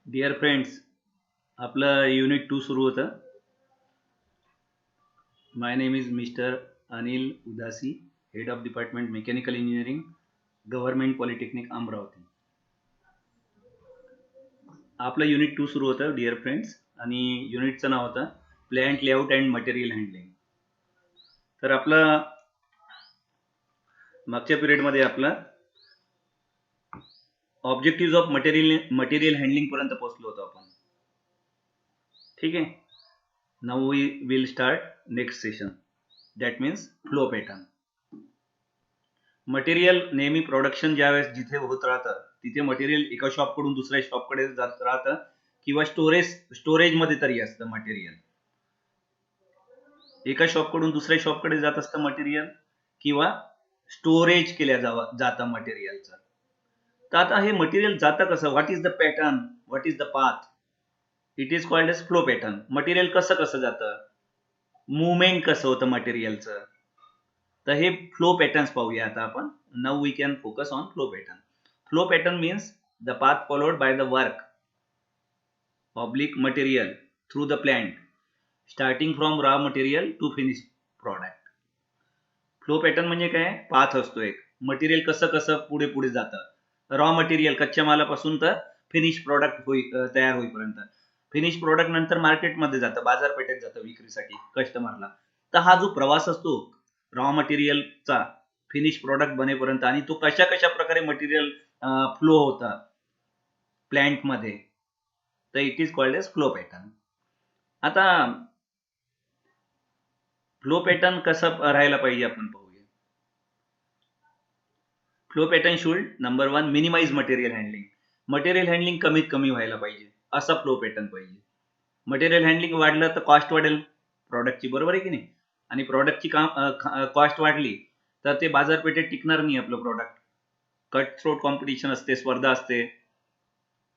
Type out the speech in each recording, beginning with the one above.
Dear friends, आपलं unit 2 सुरू होतं. My name is mister Anil Udasi, head of department mechanical engineering, government polytechnic Amravati. आपलं unit 2 सुरू होतं डिअर फ्रेंड्स, आणि युनिटचं नाव होतं plant layout and material handling. तर आपलं मागच्या पिरियडमध्ये आपलं ऑब्जेक्टिव्ह ऑफ मटेरियल हँडलिंग पर्यंत पोहोचलो होतो आपण. ठीक आहे. Now we will start next session, that means flow pattern. Material नेहमी प्रोडक्शन ज्यावेळेस जिथे होत राहतं तिथे मटेरियल एका शॉपकडून दुसऱ्या शॉपकडे जात राहतं, किंवा स्टोरेजमध्ये तरी असतं मटेरियल. एका शॉपकडून दुसऱ्या शॉपकडे जात असतं मटेरियल, किंवा स्टोरेज केल्या जातं मटेरियलचं. तर आता हे मटेरियल जातं कसं? What is the pattern, what is the path? It is called as flow pattern. Material कसं कसं जातं, मुवमेंट कसं होतं मटेरियलचं, तर हे फ्लो पॅटर्न्स पाहूया आता आपण. Now we can focus on flow pattern. Flow pattern means the path followed by the work oblique material through the plant, starting from raw material to finish product. Flow pattern म्हणजे काय? Path असतो एक. Material कसं कसं पुढे पुढे जातं, raw material कच्च्या मालापासून तर फिनिश प्रॉडक्ट तयार होईपर्यंत. फिनिश प्रॉडक्ट नंतर मार्केटमध्ये जातं, बाजारपेठेत जातं विक्रीसाठी कस्टमरला. तर हा जो प्रवास असतो रॉ मटेरियलचा फिनिश प्रॉडक्ट बनेपर्यंत, आणि तो कशा कशा प्रकारे मटेरियल फ्लो होता प्लांटमध्ये, तर it is called as flow pattern. आता फ्लो पॅटर्न कसं राहायला पाहिजे आपण पाहूया. Flow pattern should number 1 minimize material handling. Material handling कमीत कमी व्हायला पाहिजे, असा फ्लो पॅटर्न पाहिजे. मटेरियल हँडलिंग वाढलं तर कॉस्ट वाढेल प्रॉडक्टची, बरोबर आहे की नाही? आणि प्रॉडक्टची कॉस्ट वाढली तर ते बाजारपेठेत टिकणार नाही आपलं प्रॉडक्ट. कट थ्रोट कॉम्पिटिशन असते, स्पर्धा असते,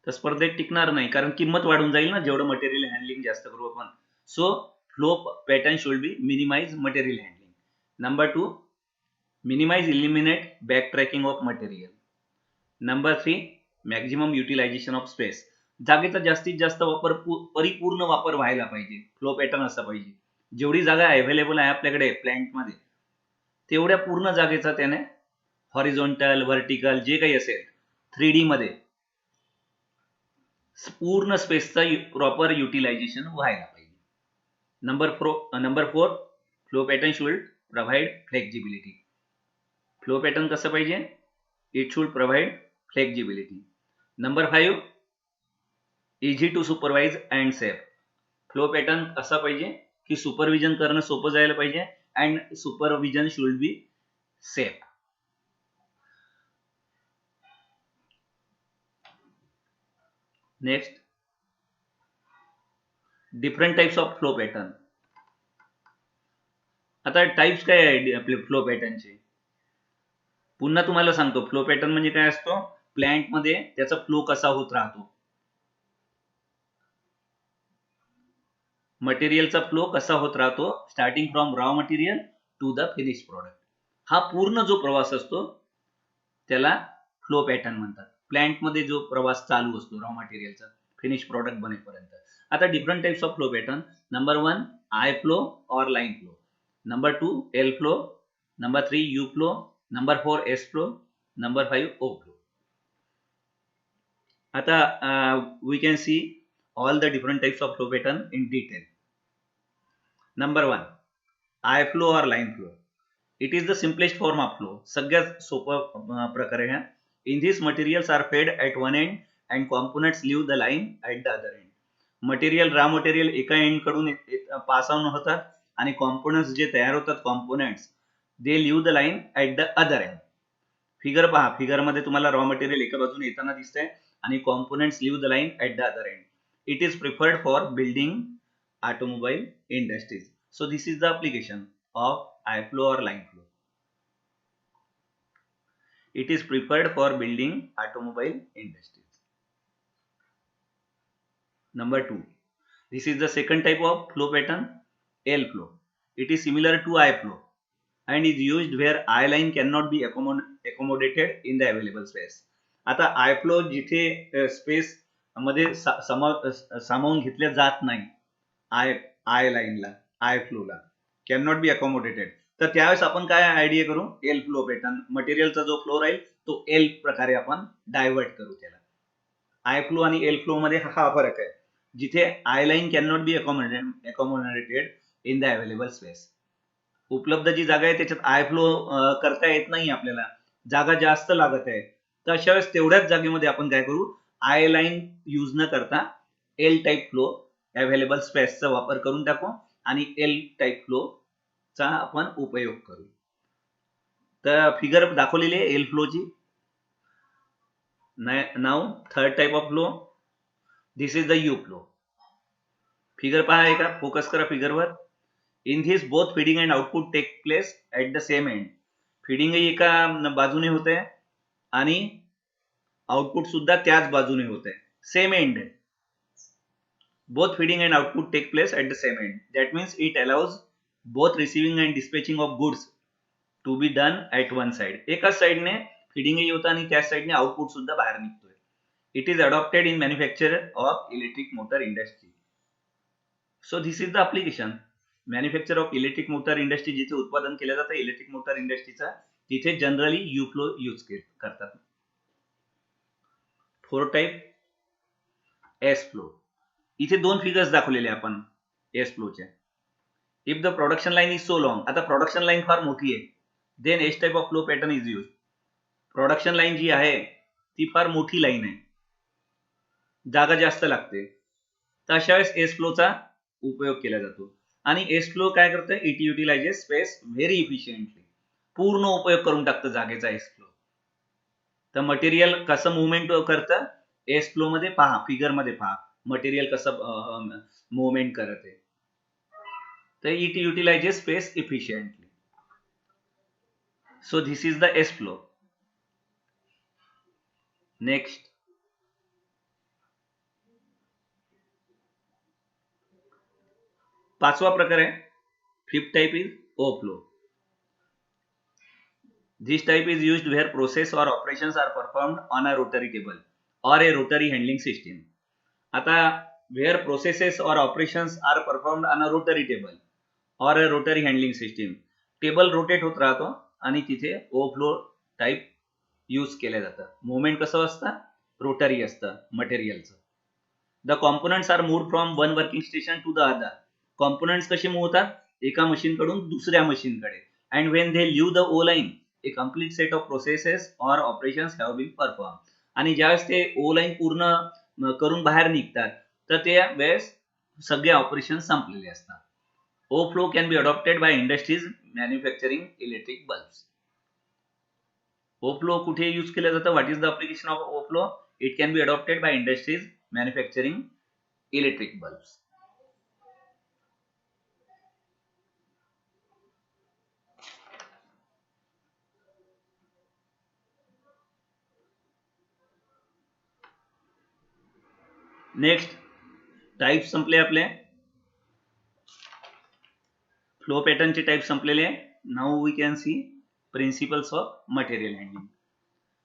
तर स्पर्धेत टिकणार नाही, कारण किंमत वाढून जाईल ना जेवढं मटेरियल हँडलिंग जास्त करू आपण. So flow pattern should be minimize material handling. Number 2, minimize eliminate backtracking of material. Number 3, maximum utilization of space. जागेचा जास्तीत जास्त वापर, परिपूर्ण वापर व्हायला पाहिजे. फ्लो पॅटर्न असा पाहिजे, जेवढी जागा अवेलेबल आहे आपल्याकडे प्लांटमध्ये तेवढ्या पूर्ण जागेचा त्याने हॉरिझॉन्टल, व्हर्टिकल जे काही असेल 3D मध्ये पूर्ण स्पेसचा प्रॉपर युटिलायझेशन व्हायला पाहिजे. Number 4, flow pattern should provide flexibility. Flow pattern कसं पाहिजे? It should provide flexibility. Number 5, easy to supervise and safe. Flow pattern असा पाहिजे की सुपरविजन करणं सोपं जायला पाहिजे, and supervision should be safe. Next, different types of flow pattern. आता टाइप्स काय आहे आपले फ्लो पॅटर्नचे? पुन्हा तुम्हाला सांगतो, फ्लो पॅटर्न म्हणजे काय असतो, प्लांटमध्ये त्याचा फ्लो कसा होत राहतो, मटेरियलचा फ्लो कसा होत राहतो, starting from raw material to the finish product. हा पूर्ण जो प्रवास असतो त्याला फ्लो पॅटर्न म्हणतात. प्लांटमध्ये जो प्रवास चालू असतो रॉ मटेरियलचा फिनिश प्रॉडक्ट बनेपर्यंत. आता different types of flow pattern. Number 1, I flow और line flow. Number 2, L flow. Number 3, U flow. Number 4, S flow. Number 5, O flow. आता we can see all the different types of flow pattern in detail. Number 1, I flow or line flow. It is the simplest form of flow. सगळ्यात सोपं प्रकार आहे. In this, materials are fed at one end and components leave the line at the other end. Material, raw material एका end कडून pass on होतात, आणि components जे तयार होतात components, they leave the line at the other end. Figure पहा, figure मध्ये तुम्हाला रॉ मटेरियल एका बाजूने येताना दिसतंय आणि components leave the line at the other end. It is preferred for building automobile industries. So this is the application of I flow or line flow. It is preferred for building automobile industries. Number 2, this is the second type of flow pattern, L flow. It is similar to I flow and is used where I line cannot be accommodated in the available space. आता I flow जिथे space मध्ये सामावून घेतल्या जात नाही. I लाईनला, I फ्लोला can not be accommodated. तर त्यावेळेस आपण काय आयडिया करू, एल फ्लो पॅटर्न, मटेरियलचा जो फ्लो राहील तो एल प्रकारे आपण डायव्हर्ट करू त्याला. आय फ्लो आणि एल फ्लो मध्ये हा फरक आहे, जिथे I line can not be accommodated in the available space. उपलब्ध जी जागा आहे त्याच्यात आय फ्लो करता येत नाही आपल्याला, जागा जास्त लागत आहे. तर अशा वेळेस तेवढ्याच जागेमध्ये आपण काय करू, आय लाईन यूज न करता एल टाईप फ्लो अवेलेबल स्पेसचा वापर करून टाकू आणि एल टाईप फ्लो चा आपण उपयोग करू. तर फिगर दाखवलेली आहे एल फ्लोची. नाव third type of flow, this is the U flow. Figure पहा आहे का, फोकस करा फिगरवर. In this both feeding and output take place at the same end. फीडिंगही एका बाजूने होते आणि आउटपुट सुद्धा त्याच बाजूने होते, same end. Both feeding and output take place at the same end. That means it allows both receiving and dispatching of goods to be done at one side. एकाच साइडने फीडिंगही होतं आणि त्याच साइडने आउटपुट सुद्धा बाहेर निघतोय. It is adopted in manufacture of electric motor industry. So this is the application. Manufacture of electric motor industry, जिथे उत्पादन केलं जातं इलेक्ट्रिक मोटर इंडस्ट्रीचा, तिथे जनरली यू फ्लो यूज करतात. Fourth type S flow. इथे दोन फिगर्स दाखवलेले आपण एस फ्लोच्या. If the production line is so long, आता प्रोडक्शन लाईन फार मोठी आहे, then S type of flow pattern is use. Production line जी आहे ती फार मोठी लाईन आहे, जागा जास्त लागते, तर अशा वेळेस एस फ्लोचा उपयोग केला जातो. आणि एस फ्लो काय करतं, it utilises space very efficiently. पूर्ण उपयोग करून टाकतं जागेचा एस फ्लो. तर मटेरियल कसं मुवमेंट करतं एस फ्लो मध्ये पहा, फिगर मध्ये पहा मटेरियल कसं मुवमेंट करत आहे. तर it utilises space efficiently. So this is the S flow. Next, पाचवा प्रकार आहे, fifth type is O flow. This type is used where process or operations are performed on a rotary table or a rotary handling system. आता where processes or operations are performed on a rotary table or a rotary handling system, table rotate होत राहतो आणि तिथे ओ flow type use केलं जातं. Movement कसं असतं, rotary असतं मटेरियलचं. The components are moved from one working station to the other. Components कसे मूव्ह होतात, एका मशीनकडून दुसऱ्या मशीनकडे. And when they leave the O line, a complete set of processes or operations have been performed. आणि ज्यावेळेस ते ओ लाईन पूर्ण करून बाहेर निघतात तर त्या वेळेस सगळे ऑपरेशन संपलेले असतात. O flow can be adopted by industries manufacturing electric bulbs. O flow कुठे यूज केलं जातं, what is the application of O flow, it can be adopted by industries manufacturing electric bulbs. Next type संपले आपले, flow पॅटर्नचे type संपलेले. Now we can see principles of material handling.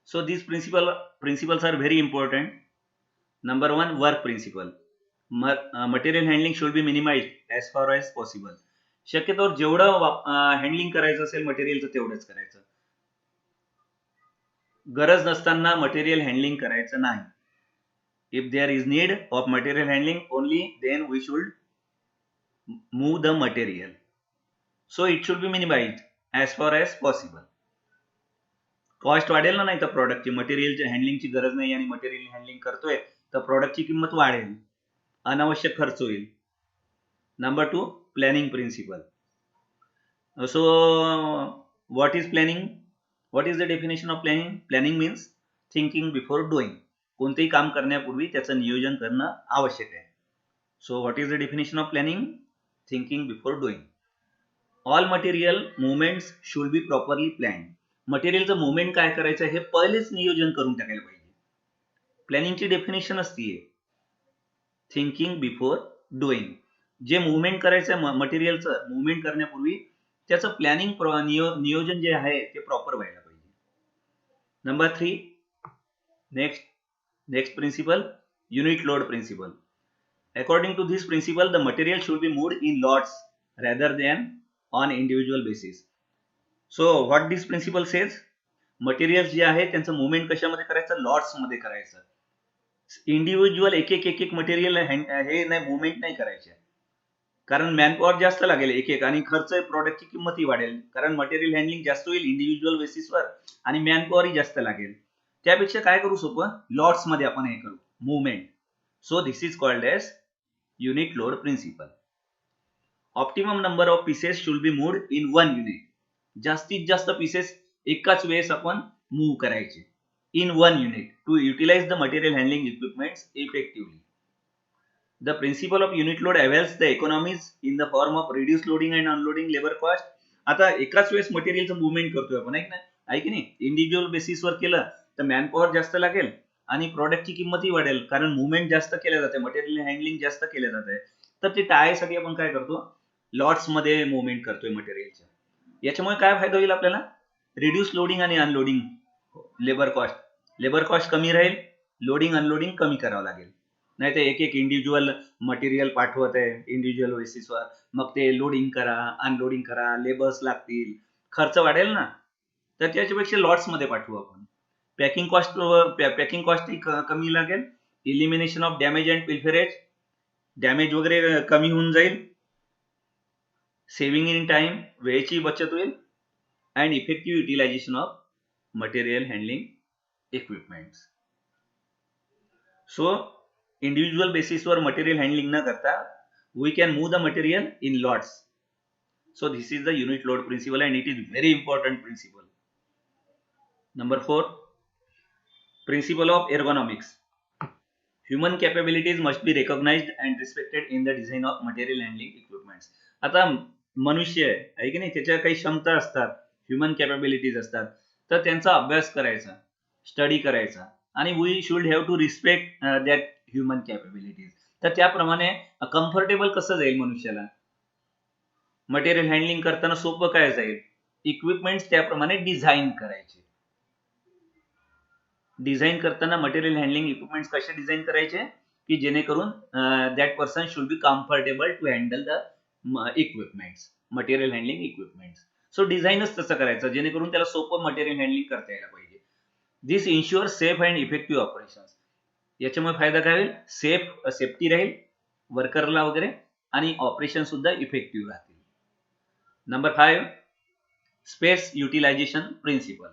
So these principles are very important. Number one, work principle. Material handling should be minimized as far as possible. शक्यतोवर जेवढं handling करायचं असेल मटेरियलचं तेवढंच करायचं. गरज नसताना मटेरियल हँडलिंग करायचं नाही. If there is need of material handling only, then we should move the material. So it should be minimized as far as possible. Cost वाढेल ना, नाही तर प्रॉडक्टची, मटेरियलच्या हँडलिंगची गरज नाही आणि मटेरियल हँडलिंग करतोय तर प्रॉडक्टची किंमत वाढेल, अनावश्यक खर्च होईल. Number two, planning principle. So what is planning, what is the definition of planning. Planning means thinking before doing. कोणतेही काम करण्यापूर्वी त्याचं नियोजन करणं आवश्यक आहे. So what is the definition of planning, thinking before doing. All material movements should be properly planned. मटेरियलचं movement काय करायचं हे पहिलेच नियोजन करून टाकायला पाहिजे. प्लॅनिंगची डेफिनेशन असते थिंकिंग बिफोर डुईंग. जे मुवमेंट करायचं मटेरियलचं मुवमेंट करण्यापूर्वी त्याचं प्लॅनिंग नियोजन जे आहे ते प्रॉपर व्हायला पाहिजे. Number three, next principle, unit load principle. According to this principle, the material should be moved in lots rather than on individual basis. So what this principle says, materials जे आहे त्यांचं movement कशामध्ये करायचं, lots मध्ये करायचं. Individual एक एक material हे नाही मुवमेंट नाही करायचे, कारण मॅनपॉवर जास्त लागेल एक आणि खर्च प्रॉडक्टची किंमतही वाढेल, कारण मटेरियल हँडलिंग जास्त होईल इंडिव्हिज्युअल बेसिसवर आणि मॅनपॉवरही जास्त लागेल. त्यापेक्षा काय करू सोपं, लॉट्स मध्ये आपण हे करू movement. So this is called as unit load principle. Optimum number of pieces should be moved in one unit. जास्तीत जास्त पीसेस एकाच वेळेस आपण मूव्ह करायचे in one unit to utilize the material handling equipments effectively. The principle of unit load avails the economies in the form of reduced loading and unloading labor cost. आता एकाच वेळेस मटेरियलचं movement करतोय आपण, आहे की नाही. इंडिव्हिज्युअल बेसिसवर केलं तर मॅनपॉवर जास्त लागेल आणि प्रॉडक्टची किंमतही वाढेल, कारण मुवमेंट जास्त केल्या जाते, मटेरियल हँडलिंग जास्त केलं जाते. तर ते टाळायसाठी आपण काय करतो, लॉट्स मध्ये मुवमेंट करतोय मटेरियलच्या. याच्यामुळे काय फायदा होईल आपल्याला, रिड्यूस लोडिंग आणि अनलोडिंग लेबर कॉस्ट कमी राहील, लोडिंग अनलोडिंग कमी करावं लागेल. नाही तर एक इंडिव्हिज्युअल मटेरियल पाठवत आहे इंडिव्हिज्युअल बेसिसवर, मग ते लोडिंग करा अनलोडिंग करा, लेबर्स लागतील, खर्च वाढेल ना. तर त्याच्यापेक्षा लॉट्स मध्ये पाठवू आपण. पॅकिंग कॉस्ट कमी लागेल, elimination of damage and pilferage, damage वगैरे कमी होऊन जाईल, सेव्हिंग इन टाइम, वेळेची बचत होईल, and effective utilization of material handling equipments. So individual बेसिसवर मटेरियल हँडलिंग न करता we can move the material in lots. So this is the unit load principle and it is very important principle. Number 4, principle of ergonomics. Human capabilities must be recognized and respected in the design of material handling equipments. आता मनुष्य आहे की नाही, त्याच्या काही क्षमता असतात, human capabilities असतात, तर त्यांचा अभ्यास करायचा, स्टडी करायचा, आणि we should have to respect that human capabilities. तर त्याप्रमाणे कम्फर्टेबल कसं जाईल मनुष्याला, मटेरियल हँडलिंग करताना सोपं काय जाईल, इक्विपमेंट्स त्याप्रमाणे डिझाईन करायचे. डिझाईन करताना मटेरियल हँडलिंग इक्विपमेंट्स कसे डिझाईन करायचे की जेणेकरून that person should be comfortable to handle the equipments, material handling equipments. So डिझाईनच तसं करायचं जेणेकरून त्याला सोपं मटेरियल हँडलिंग करता यायला पाहिजे. दिस इन्श्युअर सेफ अँड इफेक्टिव्ह ऑपरेशन्स. याच्यामुळे फायदा काय होईल, सेफ्टी राहील वर्करला वगैरे, आणि ऑपरेशन सुद्धा इफेक्टिव्ह राहतील. Number 5, space utilization principle.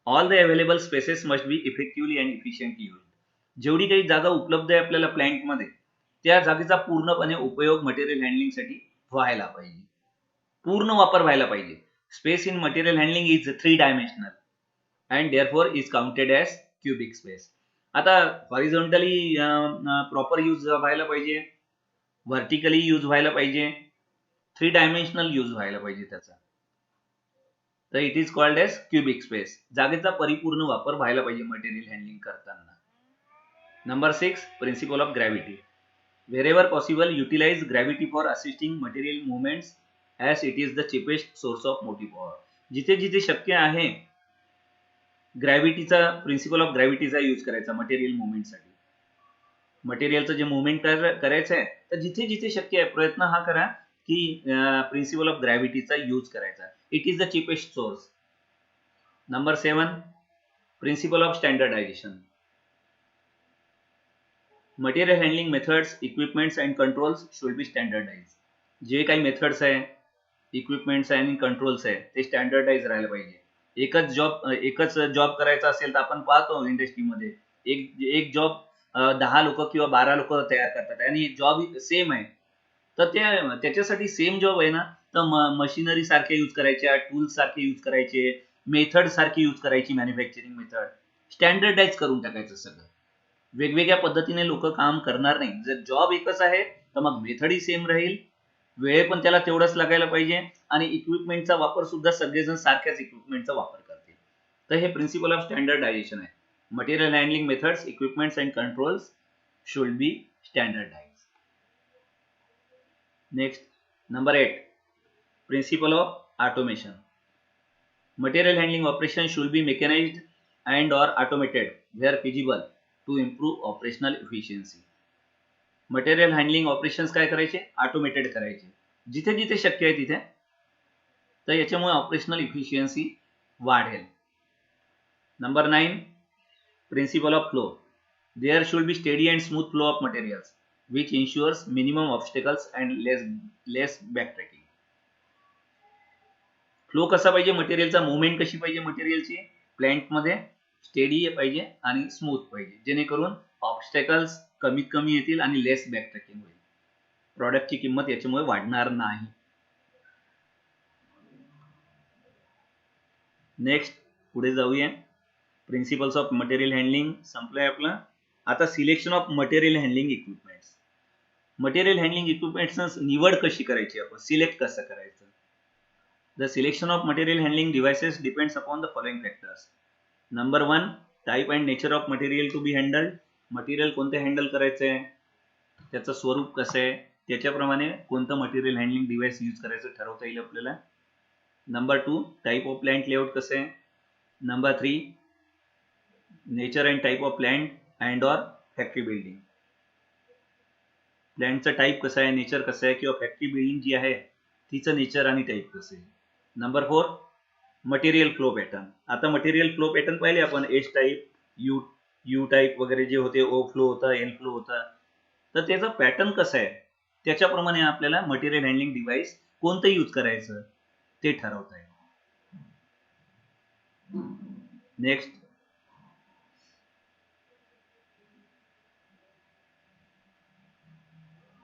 All the available spaces must be effectively and efficiently used. जेवढी काही जागा उपलब्ध आहे आपल्याला प्लॅन्टमध्ये, त्या जागेचा पूर्णपणे उपयोग मटेरियल हँडलिंगसाठी व्हायला पाहिजे, पूर्ण वापर व्हायला पाहिजे. Space in material handling is 3 dimensional and therefore is counted as cubic space. आता हॉरिझॉन्टली प्रॉपर यूज व्हायला पाहिजे, व्हर्टिकली यूज व्हायला पाहिजे, 3 डायमेन्शनल यूज व्हायला पाहिजे त्याचा. तर it is called as cubic space. जागेचा परिपूर्ण वापर व्हायला पाहिजे मटेरियल हँडलिंग करताना. Number 6, principle of gravity. Wherever possible utilize gravity for assisting material movements as it is the cheapest source of motive power. जिथे जिथे शक्य आहे ग्रॅव्हिटीचा, प्रिन्सिपल ऑफ ग्रॅव्हिटीचा यूज करायचा मटेरियल मुवमेंटसाठी. मटेरियलचं जे मुवमेंट करायचं आहे तर जिथे जिथे शक्य आहे प्रयत्न हा करा की प्रिन्सिपल ऑफ ग्रॅव्हिटीचा यूज करायचा. It is the cheapest source. Number 7, principle of standardization. Material handling methods, equipments and controls should be standardize. जे काही मेथड्स आहे, इक्विपमेंट्स आहे आणि कंट्रोल्स आहे ते स्टँडर्डाइज राहायला पाहिजे. एकच जॉब करायचा असेल तर आपण पाहतो इंडस्ट्रीमध्ये एक जॉब 10 लोक किंवा 12 लोक तयार करतात आणि जॉब सेम आहे, तर त्याच्यासाठी सेम जॉब आहे ना, तर मशिनरी सारखे यूज करायच्या, टूल्स सारखे यूज करायचे, मेथड सारखी यूज करायची, मॅन्युफॅक्चरिंग मेथड स्टँडर्डाइज करून टाकायचं सगळं. वेगवेगळ्या पद्धतीने लोक काम करणार नाही. जर जॉब एकच आहे तर मग मेथडही सेम राहील, वेळ पण त्याला तेवढाच लागायला पाहिजे, आणि इक्विपमेंटचा वापर सुद्धा सगळेजण सारख्याच इक्विपमेंटचा वापर करतील. तर हे प्रिन्सिपल ऑफ स्टँडर्डायझेशन आहे. Material handling methods, equipments and controls should be standardize. Next, number 8, principle of automation. Material handling operations should be mechanized and or automated where feasible to improve operational efficiency. Material handling operations काय करायचे, automated करायचे जिथे जिथे शक्य आहे तिथे. तर याच्यामुळे ऑपरेशनल इफिशियन्सी वाढेल. Number 9, principle of flow. There should be steady and smooth flow of materials which ensures minimum obstacles and less backtracking. Flow कसा पाहिजे मटेरियलचा, मुवमेंट कशी पाहिजे मटेरियलची प्लांटमध्ये, स्टेडी पाहिजे आणि स्मूथ पाहिजे, जेणेकरून ऑब्स्टॅकल्स कमीत कमी येतील आणि लेस बॅकट्रॅकिंग होईल. प्रॉडक्टची किंमत याच्यामुळे वाढणार नाही. नेक्स्ट पुढे जाऊया. प्रिन्सिपल्स ऑफ मटेरियल हँडलिंग संपलंय आपलं. आता selection of material handling equipments. Material handling equipments निवड कशी करायची, आपण सिलेक्ट कसं करायचं. The selection of material handling devices depends upon the following factors. Number 1, type and nature of material to be handled. Material कोणते हँडल करायचं आहे, त्याचं स्वरूप कसं आहे, त्याच्याप्रमाणे कोणतं मटेरियल हँडलिंग डिव्हाइस यूज करायचं ठरवता येईल आपल्याला. Number 2, type of plant layout कसं आहे. Number 3, nature and type of plant and or factory building. प्लांटचं टाईप कसं आहे, नेचर कसं आहे, किंवा फॅक्टरी बिल्डिंग जी आहे तिचं नेचर आणि टाईप कसं आहे. Number 4, material flow pattern. आता मटेरियल फ्लो पॅटर्न पाहिले आपण, एस टाईप, यू टाईप वगैरे जे होते, ओ फ्लो होता, एल फ्लो होता. तर त्याचा पॅटर्न कसं आहे त्याच्याप्रमाणे आपल्याला मटेरियल हँडलिंग डिव्हाइस कोणतं यूज करायचं ते ठरवता येईल. नेक्स्ट,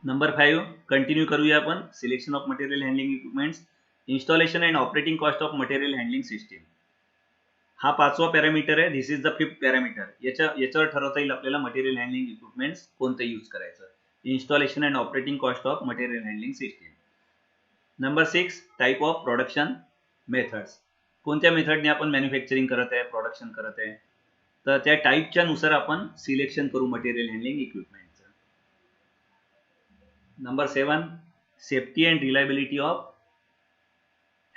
नंबर 5 कंटिन्यू करूया आपण. Selection of material handling equipments, installation and operating cost of material handling system. हा 5वा पॅरामीटर आहे. दिस इज द 5th पॅरामीटर. याच्यावर ठरवता येईल आपल्याला मटेरियल हँडलिंग इक्विपमेंट्स कोणते यूज करायचं. Installation and operating cost of material handling system. Number 6, type of production methods. कोणत्या मेथडने आपण मॅन्युफॅक्चरिंग करत आहे, प्रोडक्शन करत आहे, तर त्या टाईपच्या नुसार आपण सिलेक्शन करू मटेरियल हँडलिंग इक्विपमेंटचं. Number 7, safety and reliability of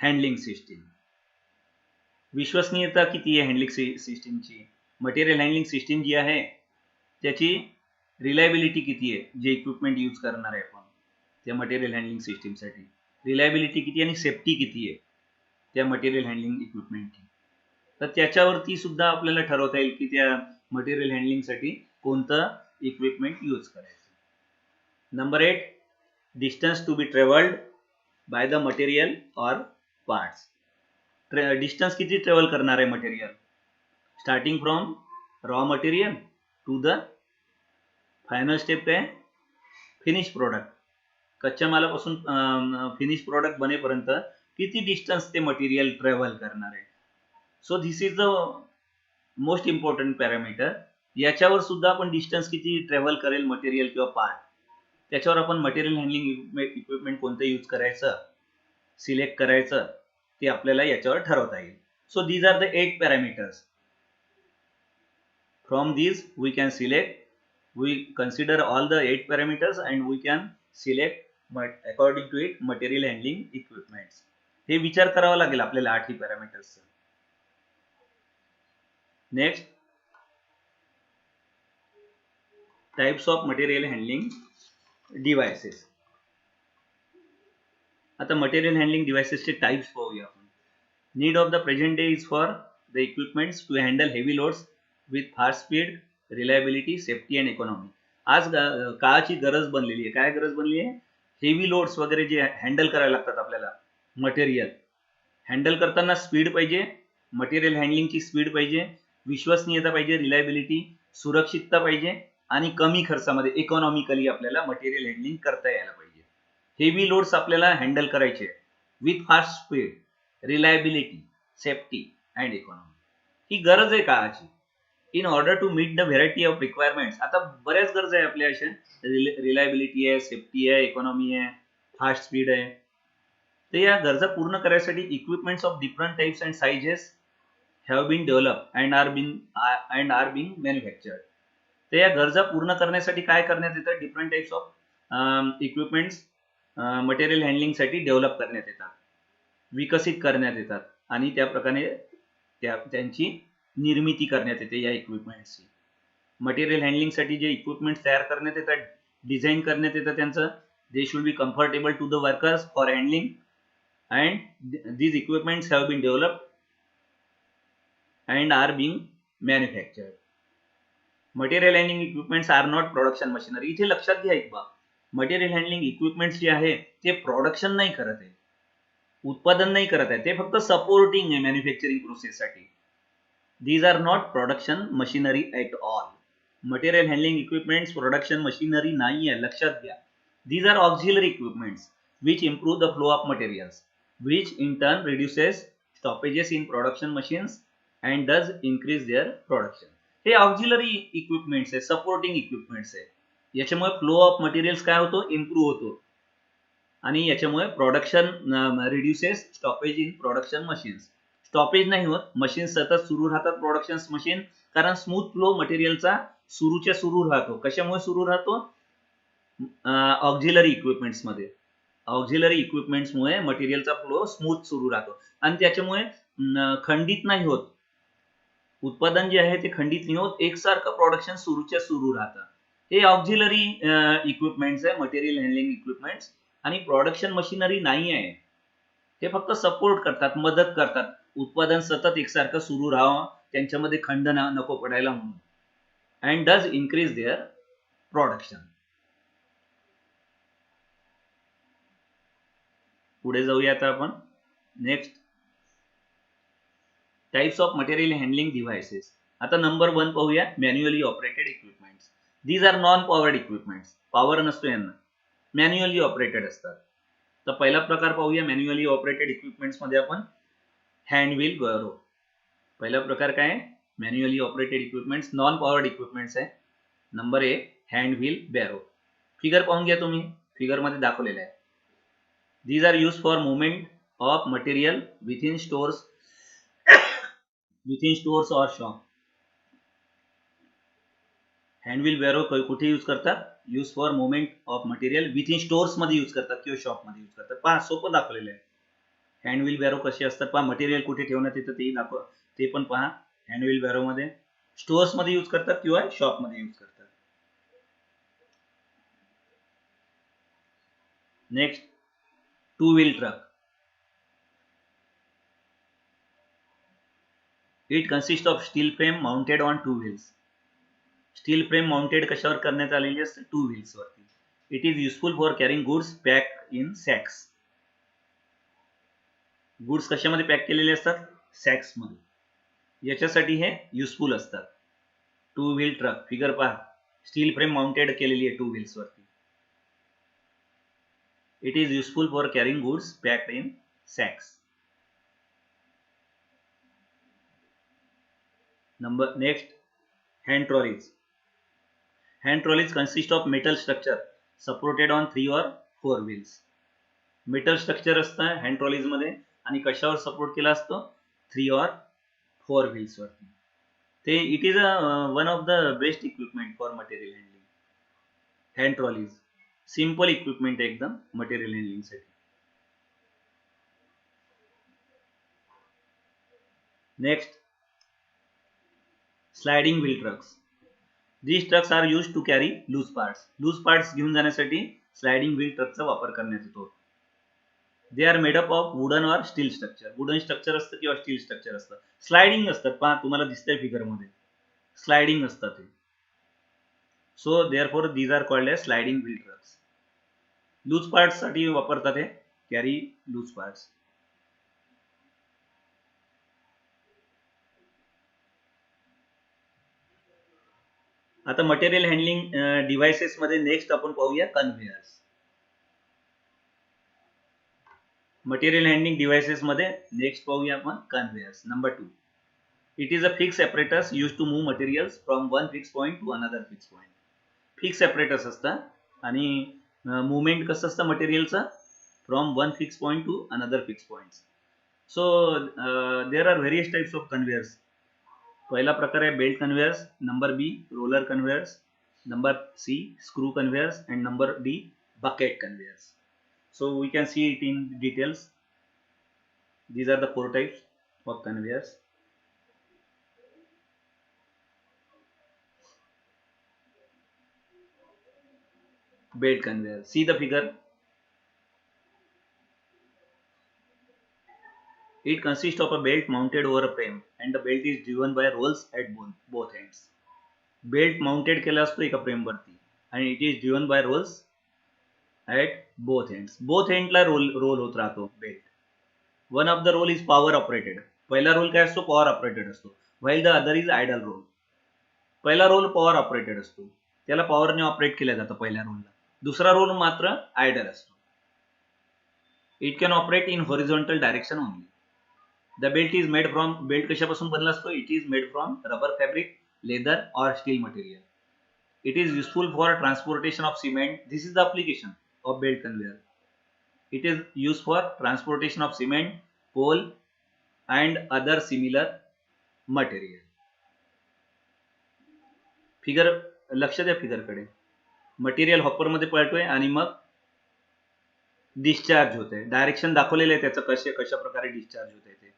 handling system. विश्वसनीयता किती आहे हँडलिंग सिस्टीमची. मटेरियल हँडलिंग सिस्टीम जी आहे त्याची रिलायबिलिटी किती आहे, जे इक्विपमेंट यूज करणार आहे आपण त्या मटेरियल हँडलिंग सिस्टीमसाठी, रिलायबिलिटी किती आणि सेफ्टी किती आहे त्या मटेरियल हँडलिंग इक्विपमेंटची. तर त्याच्यावरती सुद्धा आपल्याला ठरवता येईल की त्या मटेरियल हँडलिंगसाठी कोणतं इक्विपमेंट यूज करायचं. Number 8, distance to be travelled by the material or parts. Distance किती ट्रॅव्हल करणार आहे material, starting from raw material to the final step काय, फिनिश प्रोडक्ट. कच्च्या मालापासून फिनिश प्रोडक्ट बनेपर्यंत किती डिस्टन्स ते मटेरियल ट्रॅव्हल करणार आहे. So this is the most important parameter. याच्यावर सुद्धा आपण डिस्टन्स किती ट्रॅव्हल करेल मटेरियल किंवा पार्ट, त्याच्यावर आपण मटेरियल हँडलिंग इक्विपमेंट कोणतं यूज करायचं, सिलेक्ट करायचं, ते आपल्याला याच्यावर ठरवता येईल. So these are the 8 parameters. From these we can select, we consider all the 8 parameters and we can select according to it material handling equipments. हे विचार करावा लागेल आपल्याला 8 parameters. Next, types of material handling devices. आता material handling डिव्हाइसेसचे types पाहूया आपण. Need of the present day is for the equipments to handle heavy loads with fast speed, reliability, safety and economy. आज काळाची गरज बनलेली आहे. काय गरज बनली आहे, हेवी लोड्स वगैरे जे हँडल करायला लागतात आपल्याला, मटेरियल हँडल करताना स्पीड पाहिजे, मटेरियल हँडलिंगची स्पीड पाहिजे, विश्वसनीयता पाहिजे, रिलायबिलिटी, सुरक्षितता पाहिजे आणि कमी खर्चामध्ये इकॉनॉमिकली आपल्याला मटेरियल हँडलिंग करता यायला पाहिजे. हेवी लोड्स आपल्याला हँडल करायचे with fast speed, reliability, safety and economy. ही गरज आहे काळाची. In order to meet the variety of requirements. आता बऱ्याच गरजा आहे आपल्या अशा, रिलायबिलिटी आहे, सेफ्टी आहे, इकॉनॉमी आहे, फास्ट स्पीड आहे. तर या गरजा पूर्ण करण्यासाठी equipments of different types and sizes have been develop and are being manufactured. तर या गरजा पूर्ण करण्यासाठी काय करण्यात येतं, different types of equipments material हँडलिंगसाठी डेव्हलप करण्यात येतात, विकसित करण्यात येतात आणि त्या प्रकारे त्यांची निर्मिती करण्यात येते या इक्विपमेंट्सची. मटेरियल हँडलिंग साठी जे इक्विपमेंट तयार करण्यात येतात, डिझाईन करण्यात येतं त्यांचं, they should be comfortable to the workers for handling, and these equipments have been developed and are being manufactured. Material handling equipments are not production machinery. इथे लक्षात घ्या एक बाब, मटेरियल हँडलिंग इक्विपमेंट्स जे आहे ते प्रोडक्शन नाही करत आहे, उत्पादन नाही करत आहे, ते फक्त सपोर्टिंग आहे मॅन्युफॅक्चरिंग प्रोसेससाठी. These are not production machinery at all. Material handling equipments production machinery नाही आहे, लक्षात घ्या. These are auxiliary equipments which improve the flow of materials, which in turn reduces stoppages in production machines and does increase their production. हे auxiliary equipments आहे, supporting equipments आहे. याच्यामुळे flow of materials काय होतो, इम्प्रूव्ह होतो, आणि याच्यामुळे production reduces stoppage in production machines. Stoppage नाही होत, मशीन सतत सुरू राहतात प्रोडक्शन मशीन, कारण स्मूथ फ्लो मटेरियलचा सुरूच्या सुरू राहतो. कशामुळे सुरू राहतो, ऑक्झिलरी इक्विपमेंट्स मध्ये. ऑक्झिलरी इक्विपमेंट्समुळे मटेरियलचा फ्लो स्मूथ सुरू राहतो आणि त्याच्यामुळे खंडित नाही होत, उत्पादन जे आहे ते खंडित नाही होत, एकसारखं प्रोडक्शन सुरूच्या सुरू राहतं. हे ऑक्झिलरी इक्विपमेंट्स आहे, मटेरियल हँडलिंग इक्विपमेंट्स. आणि प्रोडक्शन मशिनरी नाही आहे, ते फक्त सपोर्ट करतात, मदत करतात, उत्पादन सतत एकसारखं सुरू राहावं, त्यांच्यामध्ये खंड नको पडायला म्हणून. And does increase their production. पुढे जाऊया आता आपण. Next, types of material handling devices. आता नंबर 1 पाहूया, manually operated equipments. These are non powered equipments. Power नसतो यांना, मॅन्युअली ऑपरेटेड असतात. तर पहिला प्रकार पाहूया मॅन्युअली ऑपरेटेड इक्विपमेंट्स मध्ये आपण हँड व्हील बॅरो. पहिला प्रकार काय आहे, manually operated equipments, non powered equipments आहे. Number 1 hand wheel barrow. Figure पाहून घ्या तुम्ही, फिगर मध्ये दाखवलेलं आहे. These are used for movement of material within stores or shop. Hand wheel barrow कुठे यूज करतात, use for movement of material within stores मध्ये यूज करतात किंवा शॉप मध्ये यूज करतात. पहा, सोपं दाखवलेलं आहे. हँड व्हील बॅरो कसे असतात पहा, मटेरियल कुठे ठेवण्यात येतं तेही दाखव, ते पण पहा. हँड व्हील बॅरो मध्ये स्टोर्स मध्ये यूज करतात किंवा शॉप मध्ये यूज करतात. Next, two wheel truck. It consist of steel frame mounted on two wheels. Steel frame mounted कशावर करण्यात आलेली असते, टू व्हील्स वरती. It is useful for carrying goods pack in sacks. Goods कशामध्ये पॅक केलेले असतात, सॅक्स मध्ये. याच्यासाठी हे युजफुल असतात. टू व्हील ट्रक, फिगर पहा, स्टील फ्रेम माउंटेड केलेली आहे टू व्हील्स वरती. It is useful for carrying goods packed in sacks. Number next, hand trolleys. Hand trolleys consist of metal structure supported on 3 or 4 wheels. Metal structure असतं hand trolleys मध्ये, आणि कशावर support केला असतो, 3 or 4 wheels वरती. ते it is one of the best equipment for material handling. Hand trolleys simple equipment आहे एकदम मटेरियल हँडलिंग साठी. Next, sliding wheel trucks. These trucks are used to carry loose parts. Loose parts घेऊन जाण्यासाठी sliding wheel ट्रकचा वापर करण्यात येतो. They are made up of wooden or steel structure. Wooden structure असतं किंवा स्टील स्ट्रक्चर असतं. Sliding असतात, पहा तुम्हाला दिसतंय फिगर मध्ये, स्लायडिंग असतात ते. So therefore these are called as sliding wheel trucks. Loose parts साठी वापरतात हे, कॅरी लूज पार्ट्स. आता मटेरियल हँडलिंग डिव्हाइसेस मध्ये नेक्स्ट आपण पाहूया कन्व्हेयर्स. मटेरियल हँडलिंग डिव्हाइसेस मध्ये नेक्स्ट पाहूया आपण conveyors. Number 2, it is a fix apparatus used to move materials from one fixed point to another fixed point. Fix apparatus असतं आणि movement कसं असतं मटेरियलचं, from one fix point to another fix point. So there are various types of conveyors. पहिला प्रकार आहे belt conveyors, number B roller conveyors, number C screw conveyors, and number D bucket conveyors. So we can see it in details. These are the 4 types of conveyors. belt conveyor. See the figure. It consists of a belt mounted over a frame and the belt is driven by rolls at both ends. Belt mounted केला असतो एका frame वरती आणि it is driven by rolls at both ends. Both end ला role होत राहतो belt. One of the roll is power operated. पहिला role काय असतो? पॉवर ऑपरेटेड असतो. while the other is idle roll. पहिला रोल पॉवर ऑपरेटेड असतो, त्याला पॉवरने ऑपरेट केला जातं पहिल्या रोलला. दुसरा रोल मात्र आयडल असतो. It can operate in horizontal direction only. The belt is made from, belt कशापासून बनला असतो? It is made from rubber fabric, leather और steel material. It is useful for transportation of cement. This is the application of belt conveyor. It is used for transportation of cement, coal and other similar material. Figure लक्ष द्या फिगरकडे. Material hopper मध्ये पळतोय आणि मग discharge होते. Direction दाखवलेलं आहे त्याचं कशा प्रकारे डिस्चार्ज होते ते.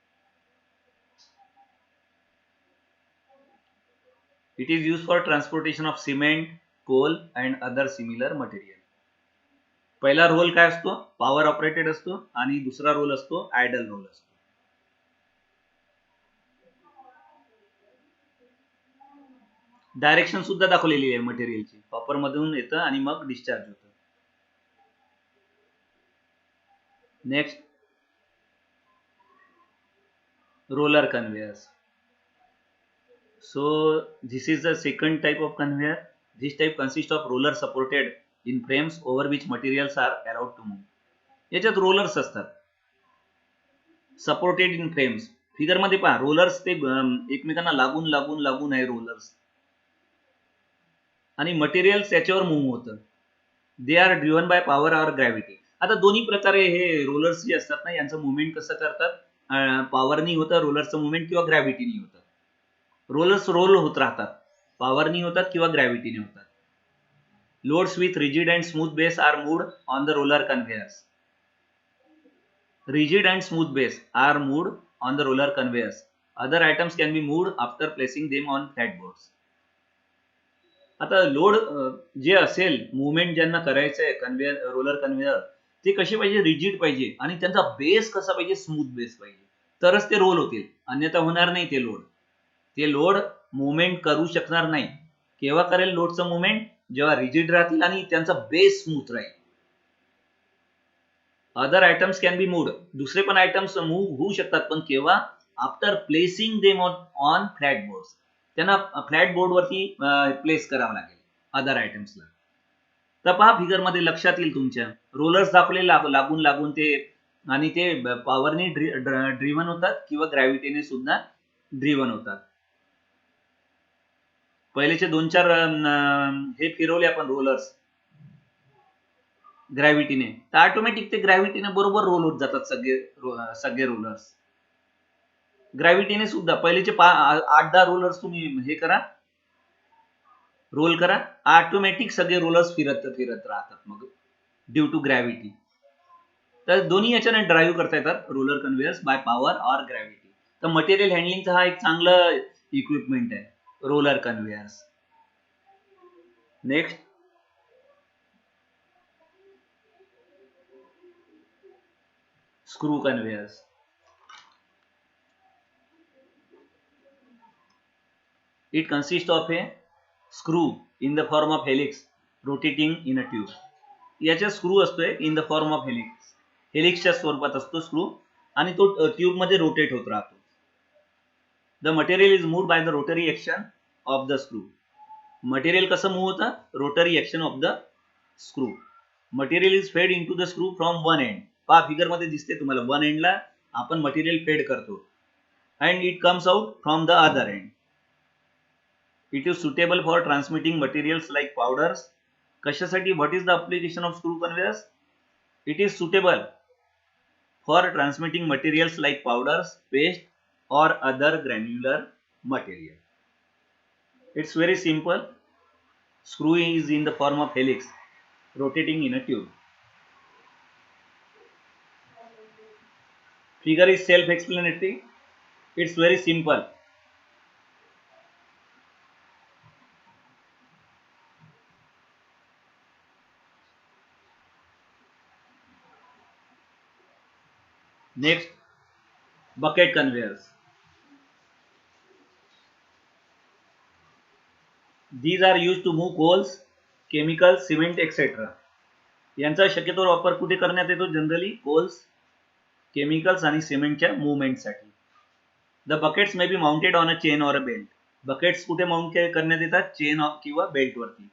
It is used for transportation of cement, coal and other similar material. पहिला रोल काय असतो? पॉवर ऑपरेटेड असतो आणि दुसरा रोल असतो आयडल रोल असतो. डायरेक्शन सुद्धा दाखवलेली आहे मटेरियलची. हॉपर मधून येतं आणि मग डिस्चार्ज होतं. Next, roller conveyors. So this is the second type of conveyor. This type consists of rollers supported in frames over which materials are allowed to move. याच्यात रोलर्स असतात सपोर्टेड इन फ्रेम्स. फिगर मध्ये पहा, rollers ते एकमेकांना लागून लागून लागून आहे रोलर्स आणि मटेरियल्स याच्यावर मूव्ह होतं. They are driven by power और ग्रॅव्हिटी. आता दोन्ही प्रकारे हे रोलर्स जे असतात ना, यांचं मुवमेंट कसं करतात? पॉवरनी होतं रोलर्सचं मुवमेंट किंवा ग्रॅव्हिटीनी होतं. रोलर्स रोल होत राहतात, पॉवरनी होतात किंवा ग्रॅव्हिटीने होतात. Loads with rigid and smooth base are moved on the roller conveyors. Rigid and smooth base are moved on the roller conveyors. Other items can be moved after placing them on flat boards. आता load जे असेल, movement ज्यांना करायचं आहे conveyor, roller conveyor, ते कसे पाहिजे? Rigid पाहिजे आणि त्यांचा बेस कसा पाहिजे? स्मूथ बेस पाहिजे, तरच ते रोल होतील. अन्यथा होणार नाही ते लोड. ते लोड मुवमेंट करू शकणार नाही. केव्हा करेल लोडचं मुवमेंट? जेव्हा रिजिड राहतील आणि त्यांचा बेस स्मूथ राहील. Other items can be moved. दुसरे पण आयटम्स मूव्ह होऊ शकतात, पण केव्हा? After placing them on flat boards. त्यांना फ्लॅट बोर्ड वरती प्लेस करावं लागेल अदर आयटम्सला. तर पहा फिगर मध्ये लक्षात येईल तुमच्या, रोलर्स दाखवले लागून लागून ते, आणि ते पॉवरने ड्रिव्हन होतात किंवा ग्रॅव्हिटीने सुद्धा ड्रिव्हन होतात. पहिलेचे 2-4 हे फिरवले आपण रोलर्स ग्रॅव्हिटीने, तर ऑटोमॅटिक ते ग्रॅव्हिटीने बरोबर रोल होत जातात सगळे रोलर्स. ग्रॅव्हिटीने सुद्धा पहिलेचे 8-10 रोलर्स तुम्ही हे करा, रोल करा, ऑटोमॅटिक सगळे रोलर्स फिरत राहतात मग ड्यू टू ग्रॅव्हिटी. तर दोन्ही याच्याने ड्राईव्ह करता येतात रोलर कन्व्हेयर्स, बाय पॉवर और ग्रॅव्हिटी. तर मटेरियल हँडलिंगचा हा एक चांगलं इक्विपमेंट आहे roller conveyors. Next, screw conveyors. It consists of a screw in the form of helix rotating in a tube. याचा स्क्रू असतोय in the form of helix. हेलिक्सच्या स्वरूपात असतो स्क्रू आणि तो ट्यूब मध्ये रोटेट होत राहतो. The material is moved by the rotary action of the screw. Material कसं मूव्ह होतं? Rotary action of the screw. Material is fed into the screw from one end. पहा फिगर मध्ये दिसते तुम्हाला, वन एंडला आपण मटेरियल फेड करतो and it comes out from the other end. It is suitable for transmitting materials like powders. कशासाठी? What is the application of screw conveyors? It is suitable for transmitting materials like powders, paste और other granular material. It's very simple. Screw is in the form of helix rotating in a tube. Figure is self-explanatory. It's very simple. Next, bucket conveyors. These are used to move coals, chemicals, cement, etc. यांचा शक्यतोवर वापर कुठे करण्यात येतो? Generally Coles, chemicals आणि सिमेंटच्या मुवमेंटसाठी. The buckets may be mounted on a chain or a belt. Buckets कुठे माउंट करण्यात येतात? चेन किंवा बेल्ट वरती.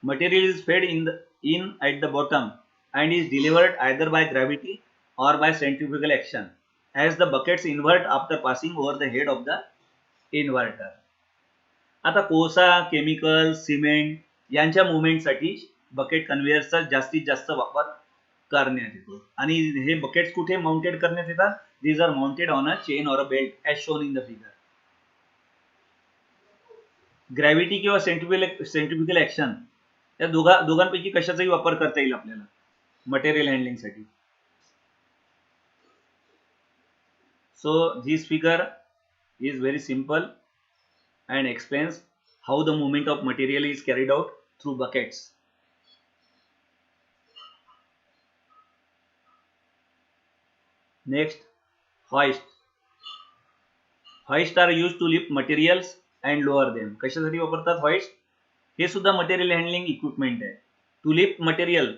Material is fed in at the bottom and is delivered either by gravity or by centrifugal action as the buckets invert after passing over the head of the inverter. आता कोळसा, chemical, cement यांच्या मुवमेंटसाठी bucket कन्व्हेयरचा जास्तीत जास्त वापर करण्यात येतो. आणि हे बकेट्स कुठे माउंटेड करण्यात येतात? These are mounted on a chain or a belt as shown in the figure. Gravity किंवा सेंट्रिफ्युगल ॲक्शन या दोघांपैकी कशाचाही वापर करता येईल आपल्याला मटेरियल हँडलिंगसाठी. So this figure is very simple and explains how the movement of material is carried out through buckets. Next, hoist. Hoist are used to lift materials and lower them. कशासाठी वापरतात hoist? हे सुद्धा material handling equipment आहे. To lift material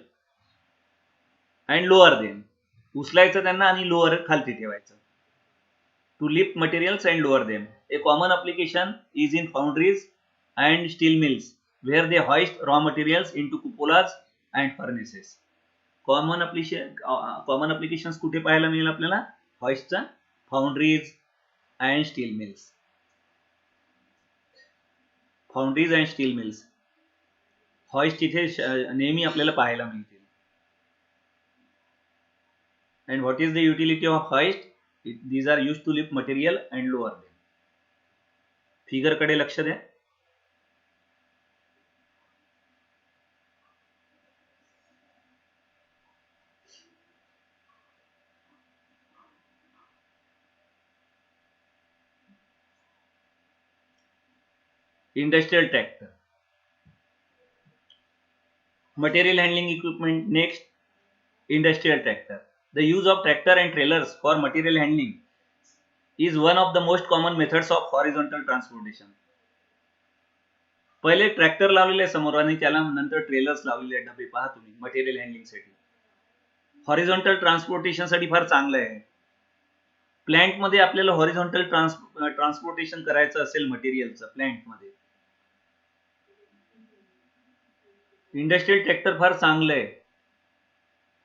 and lower them. उचलायचं त्यांना आणि lower खालती ठेवायचं. To lift materials and lower them. A common application is in foundries and steel mills where they hoist raw materials into cupolas and furnaces. Common applications कुठे पाहायला मिळेल आपल्याला? hoistचा foundries and steel mills. Foundries and steel mills. hoist इथे नेहमी आपल्याला पाहायला मिळतील. And what is the utility of hoist? These are used to lift material and lower them. Figure कडे लक्ष द्या. Industrial tractor. Material handling equipment. Next, industrial tractor. The use of tractor and trailers for material handling is one of the most common methods of horizontal transportation. पहिले tractor लावलेले समोर आणि त्याला नंतर trailers लावलेले डबे पहा तुम्ही मटेरियल हँडलिंग साठी. हॉरिझॉन्टल ट्रान्सपोर्टेशन साठी फार चांगलं आहे. प्लांट मध्ये आपल्याला हॉरिझॉन्टल ट्रान्सपोर्टेशन करायचं असेल मटेरियलचं प्लांट मध्ये, इंडस्ट्रियल ट्रॅक्टर फार चांगलं आहे.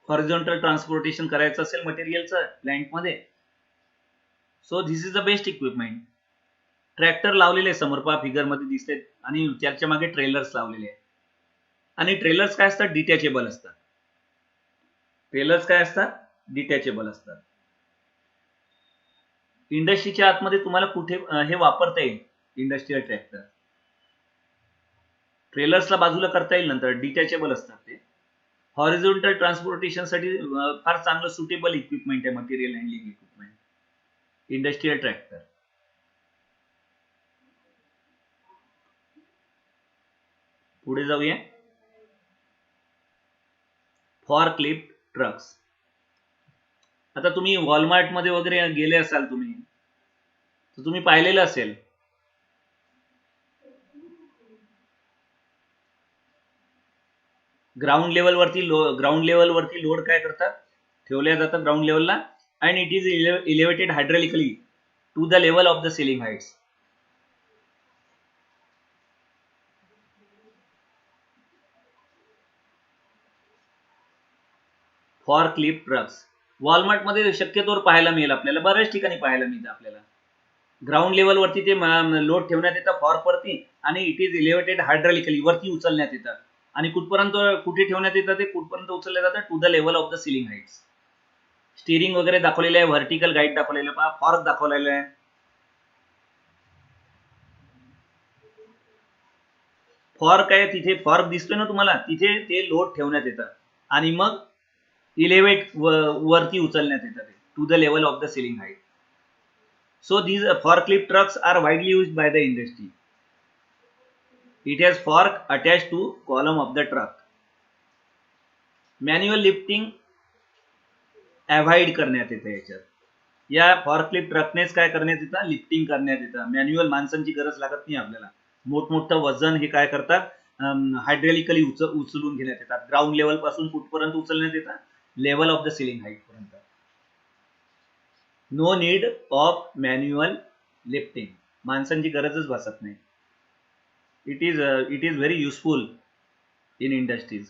हॉरिझॉन्टल ट्रान्सपोर्टेशन करायचं असेल मटेरियलचं प्लांट मध्ये, so this is the best equipment. Tractor लावलेले समोर पहा फिगर मध्ये दिसते आणि त्याच्या मागे ट्रेलर्स लावलेले आहेत. आणि ट्रेलर्स काय असतात? डिटॅचेबल असतात. ट्रेलर्स काय असतात? डिटॅचेबल असतात. इंडस्ट्रीच्या आतमध्ये तुम्हाला कुठे हे वापरता येईल इंडस्ट्रियल ट्रॅक्टर. ट्रेलर्सला बाजूला करता येईल नंतर, डिटॅचेबल असतात ते. हॉरिझॉन्टल ट्रान्सपोर्टेशन साठी फार चांगलं सुटेबल इक्विपमेंट आहे material handling equipment industrial tractor. पुढे जाऊया. Forklift trucks. आता तुम्ही वॉलमार्ट मध्ये वगैरे गेले असाल तुम्ही, तर तुम्ही पाहिलेलं असेल ग्राउंड लेवल वरती लोड काय करतात? ठेवल्या जातात ग्राउंड लेवलला and it is elevated hydraulically to the level of the ceiling heights. Forklift trucks Walmart मध्ये शक्यतोवर पाहायला मिळेल आपल्याला, बऱ्याच ठिकाणी पाहायला मिळतं आपल्याला. ग्राउंड लेवल वरती ते लोड ठेवण्यात येतं फॉर्क वरती आणि इट इज इलेव्हेटेड हायड्रॉलिकली वरती उचलण्यात येतात. आणि कुठे ठेवण्यात येतं ते कुठपर्यंत उचलले जातात? To the level of the ceiling heights. Steering वगैरे दाखवलेलं आहे, व्हर्टिकल गाईड दाखवलेलं पहा, फॉर्क दाखवलेलं आहे. फॉर्क आहे तिथे, फॉर्क दिसतोय ना तुम्हाला, तिथे ते लोड ठेवण्यात येतात आणि मग इलेव्हेट वरती उचलण्यात येतात to the level of the ceiling height. So these forklift trucks are widely used by the industry. It has fork attached to column of the truck. Manual lifting avoid करण्यात येते याच्यात. या फॉर्कलिफ्ट ट्रकनेच काय करण्यात येतं, लिफ्टिंग करण्यात येतं. Manual माणसांची गरज लागत नाही आपल्याला. मोठमोठं वजन हे काय करतात, हायड्रॉलिकली उचलून घेण्यात येतात. ग्राउंड लेवल पासून कुठपर्यंत उचलण्यात येतात, level of the ceiling height पर्यंत. No need of manual lifting, माणसांची गरजच भासत नाही. It is very useful in industries,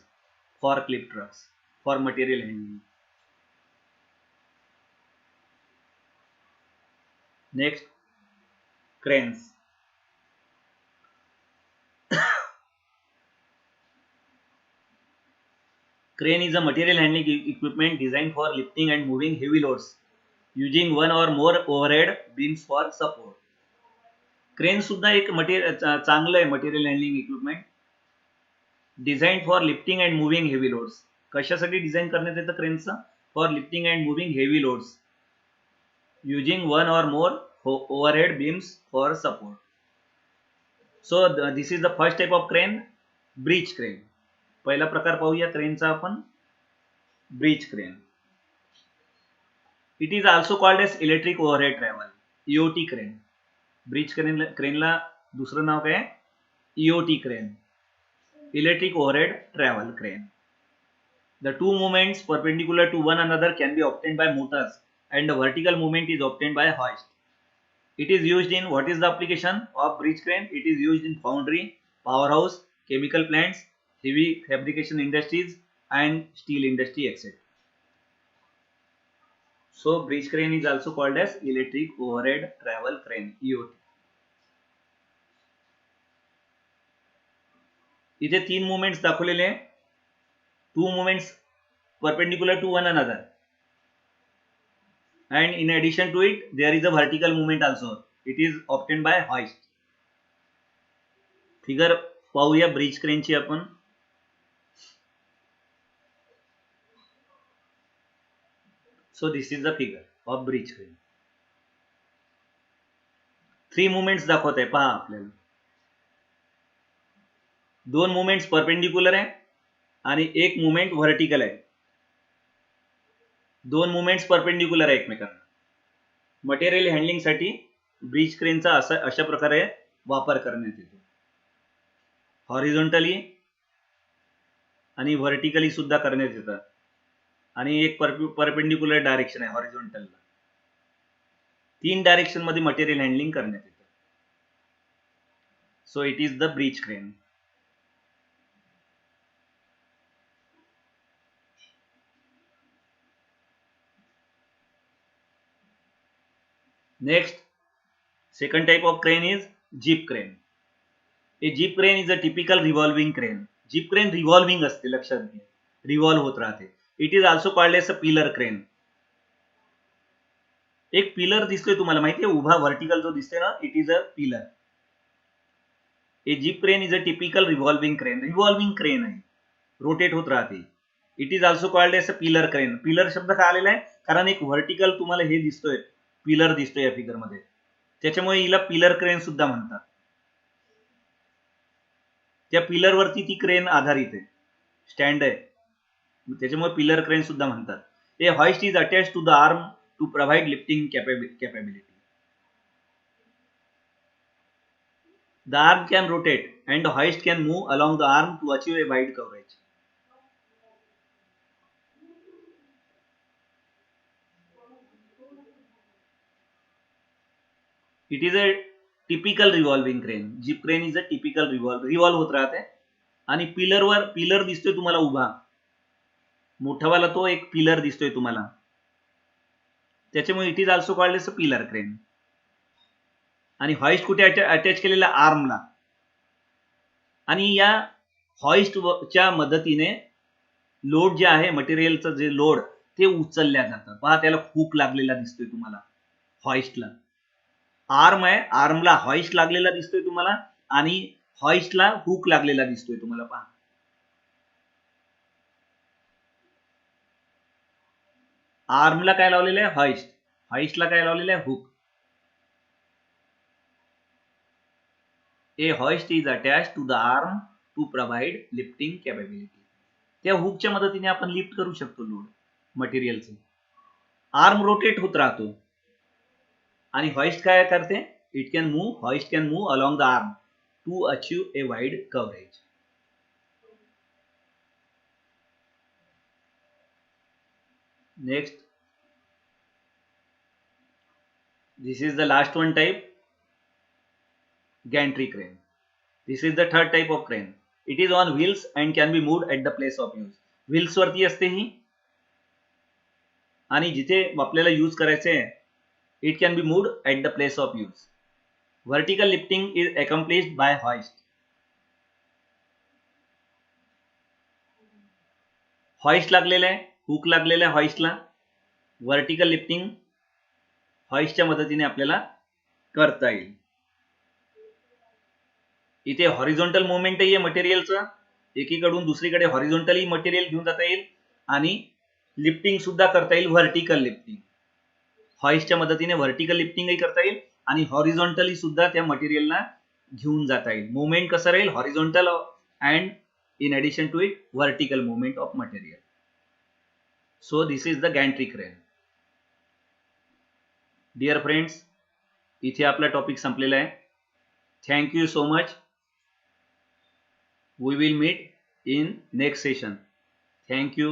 forklift trucks for material handling. Next, cranes. Crane is a material handling equipment designed for lifting and moving heavy loads using one or more overhead beams for support. Crane सुद्धा एक चांगलं आहे material handling equipment, design for lifting and moving heavy loads. कशासाठी design करण्यात येतं क्रेनचं, for lifting and moving heavy loads using one or more overhead beams for support. So this is the first type of crane, breech crane. पहिला प्रकार पाहूया क्रेनचा आपण, bridge crane. It is also called as electric overhead travel, EOT crane. Bridge क्रेनला दुसरं नाव काय, EOT crane, electric overhead travel crane. The two movements perpendicular to one another can be obtained by motors and the vertical movement is obtained by hoist. It is used in, what is the application of bridge crane? It is used in foundry, powerhouse, chemical plants, heavy fabrication industries and steel industry, etc. So bridge crane is also called as electric overhead travel crane, EOT. इथे तीन movements दाखवलेले आहे. Two movements perpendicular to one another and in addition to it there is a vertical movement also. It is obtained by hoist. Figure पाहूया bridge क्रेनची आपण. So this is the figure of bridge crane. Three movements दाखवत आहे पहा आपल्याला. दोन movements perpendicular आहे आणि एक मुवमेंट व्हर्टिकल आहे. दोन मुवमेंट्स परपेंडिक्युलर आहे एकमेकांना. मटेरियल हँडलिंग साठी ब्रिज क्रेनचा अशा प्रकारे वापर करण्यात येतो. हॉरिझॉन्टली आणि व्हर्टिकली सुद्धा करण्यात येतात आणि एक परपेंडिक्युलर डायरेक्शन आहे हॉरिझॉन्टलला. तीन डायरेक्शन मध्ये मटेरियल हँडलिंग करण्यात येतं. So it is the bridge crane. Next, second type of crane is jeep crane. A jeep crane is a typical revolving crane. Jeep crane revolving असते, लक्षात घ्या, रिव्हॉल्व होत राहते. It is also called as a pillar crane. एक pillar दिसतोय तुम्हाला माहिती आहे, उभा व्हर्टिकल जो दिसतोय ना, it is a pillar. A jeep crane is a typical revolving crane. Revolving crane आहे, रोटेट होत राहते. It is also called as a pillar crane. Pillar शब्द का आलेला आहे, कारण एक व्हर्टिकल तुम्हाला हे दिसतोय, पिलर दिसतोय या फिगर मध्ये, त्याच्यामुळे हिला पिलर क्रेन सुद्धा म्हणतात. त्या पिलर वरती ती क्रेन आधारित आहे, स्टँड आहे, त्याच्यामुळे पिलर क्रेन सुद्धा म्हणतात. A hoist is attached to the arm to provide lifting capability. The arm can rotate and the hoist can move along the arm to achieve a wide coverage. It is a typical revolving crane. Jeep crane is a typical revolve होत राहते आणि pillar दिसतोय तुम्हाला उभा, मोठावाला तो एक pillar दिसतोय तुम्हाला, त्याच्यामुळे it is also called as a pillar crane. आणि हॉइस्ट कुठे अटॅच केलेला, आर्मला. आणि या हॉइस्टच्या मदतीने लोड जे आहे, मटेरियलचं जे लोड, ते उचलल्या जातं. पहा त्याला हुक लागलेला दिसतोय तुम्हाला, हॉइस्टला. आर्म आहे, आर्मला हॉइस्ट लागलेला दिसतोय तुम्हाला आणि हॉइस्टला हुक लागलेला दिसतोय तुम्हाला. पहा आर्मला काय लावलेलं आहे, हॉइस्ट. हॉइस्टला काय लावलेलं आहे, hook. A hoist is attached to the arm to provide lifting capability. त्या हुकच्या मदतीने आपण लिफ्ट करू शकतो लोड मटेरियलचं. आर्म रोटेट होत राहतो आणि हॉइस्ट काय करते, hoist can move along the arm to achieve a wide coverage. Next, this is the last one type, gantry crane. This is the third type of crane. It is on wheels and can be moved at the place of use. Wheels वरती असते ही आणि जिथे आपल्याला use करायचे आहे, it can be moved at the place of use. Vertical lifting is accomplished by hoist. Hoist लागलेला आहे, हुक लागलेला आहे हॉइस्टला. व्हर्टिकल लिफ्टिंग हॉइस्टच्या मदतीने आपल्याला करता येईल. इथे हॉरिझॉन्टल मुवमेंटही आहे मटेरियलचा, एकीकडून दुसरीकडे हॉरिझॉन्टली मटेरियल घेऊन जाता येईल आणि लिफ्टिंग सुद्धा करता येईल. व्हर्टिकल लिफ्टिंग हॉइस्टच्या मदतीने व्हर्टिकल लिफ्टिंगही करता येईल आणि हॉरिझॉन्टली सुद्धा त्या मटेरियलला घेऊन जाता येईल. मुवमेंट कसं राहील, horizontal and in addition to it vertical movement of material. So this is the gantry crane. Dear friends, इथे आपला टॉपिक संपलेला आहे. Thank you so much. We will meet in next session. Thank you.